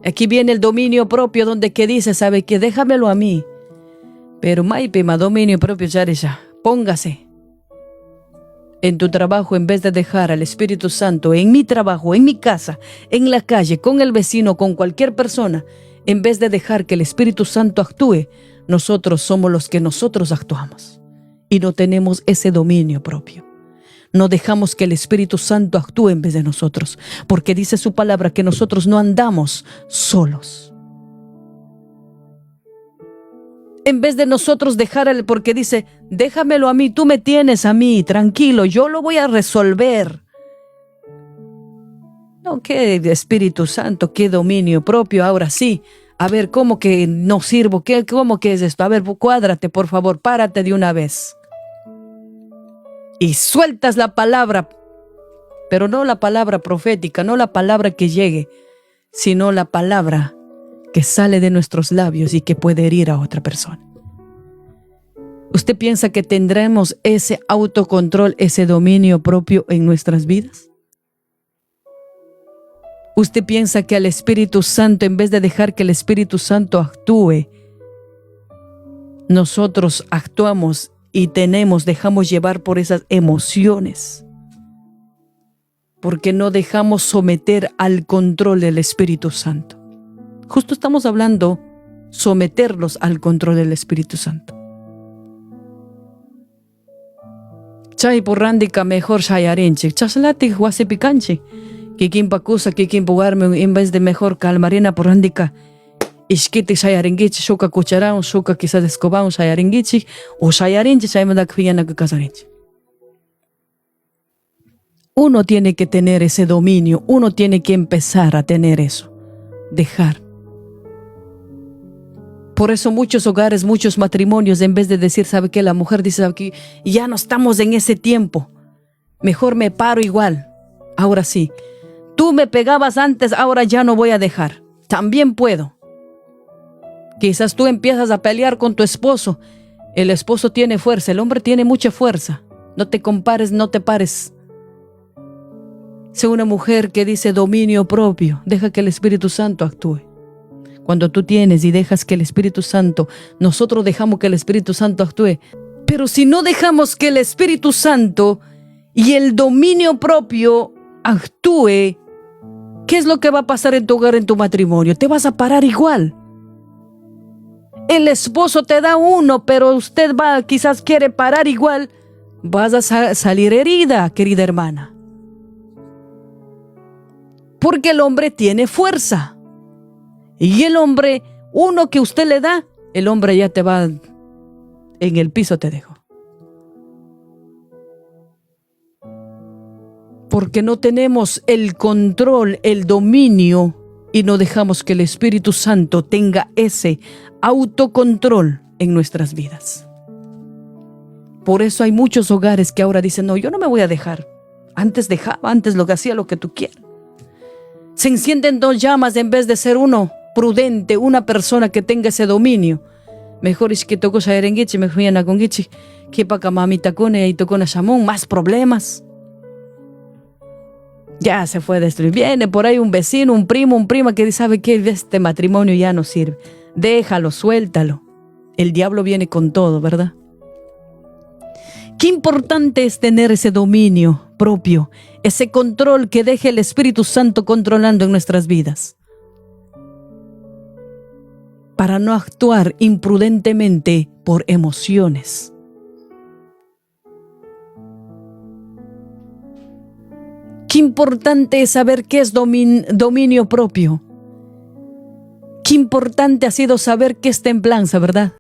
Aquí viene el dominio propio, donde que dice, ¿sabe qué? Déjamelo a mí. Pero maipema dominio propio, ya. Póngase en tu trabajo, en vez de dejar al Espíritu Santo en mi trabajo, en mi casa, en la calle, con el vecino, con cualquier persona, en vez de dejar que el Espíritu Santo actúe, nosotros somos los que nosotros actuamos y no tenemos ese dominio propio. No dejamos que el Espíritu Santo actúe en vez de nosotros, porque dice su palabra que nosotros no andamos solos. En vez de nosotros dejar, porque dice, déjamelo a mí, tú me tienes a mí, tranquilo, yo lo voy a resolver. No, qué Espíritu Santo, qué dominio propio, ahora sí. A ver, ¿cómo que no sirvo? ¿Cómo que es esto? A ver, cuádrate, por favor, párate de una vez. Y sueltas la palabra, pero no la palabra profética, no la palabra que llegue, sino la palabra que sale de nuestros labios y que puede herir a otra persona. ¿Usted piensa que tendremos ese autocontrol, ese dominio propio en nuestras vidas? ¿Usted piensa que al Espíritu Santo, en vez de dejar que el Espíritu Santo actúe, nosotros actuamos y dejamos llevar por esas emociones? Porque no dejamos someter al control del Espíritu Santo. Justo estamos hablando someterlos al control del Espíritu Santo. Chay por randika mejor shayarinche, chaslati huase picanche, kikin pakusa, kikin pugarme en vez de mejor calmarina por randika, ishkiti shayaringichi, shuka cucharán, shuka quizás escobán shayaringichi, o shayarinche, shayamadak fiyana kasarinche. Uno tiene que tener ese dominio, uno tiene que empezar a tener eso, dejar. Por eso muchos hogares, muchos matrimonios, en vez de decir, ¿sabe qué? La mujer dice, aquí ya no estamos en ese tiempo. Mejor me paro igual. Ahora sí. Tú me pegabas antes, ahora ya no voy a dejar. También puedo. Quizás tú empiezas a pelear con tu esposo. El esposo tiene fuerza, el hombre tiene mucha fuerza. No te compares, no te pares. Sé una mujer que dice dominio propio. Deja que el Espíritu Santo actúe. Cuando tú tienes y dejas que el Espíritu Santo, nosotros dejamos que el Espíritu Santo actúe. Pero si no dejamos que el Espíritu Santo y el dominio propio actúe, ¿qué es lo que va a pasar en tu hogar, en tu matrimonio? Te vas a parar igual. El esposo te da uno, pero usted quizás quiere parar igual. Vas a salir herida, querida hermana. Porque el hombre tiene fuerza. Y el hombre, uno que usted le da, el hombre ya te va, en el piso te dejo. Porque no tenemos el control, el dominio, y no dejamos que el Espíritu Santo tenga ese autocontrol en nuestras vidas. Por eso hay muchos hogares que ahora dicen, no, yo no me voy a dejar. Antes dejaba, antes lo que hacía, lo que tú quieras. Se encienden dos llamas en vez de ser uno prudente, una persona que tenga ese dominio. Mejor es que tocó shayarengichi, me fui a nacongichi, que para mamita cone y tocó na shamón, más problemas. Ya se fue a destruir. Viene por ahí un vecino, un primo, un prima que sabe que este matrimonio ya no sirve. Déjalo, suéltalo. El diablo viene con todo, ¿verdad? Qué importante es tener ese dominio propio, ese control que deje el Espíritu Santo controlando en nuestras vidas. Para no actuar imprudentemente por emociones. Qué importante es saber qué es dominio propio. Qué importante ha sido saber qué es templanza, ¿verdad?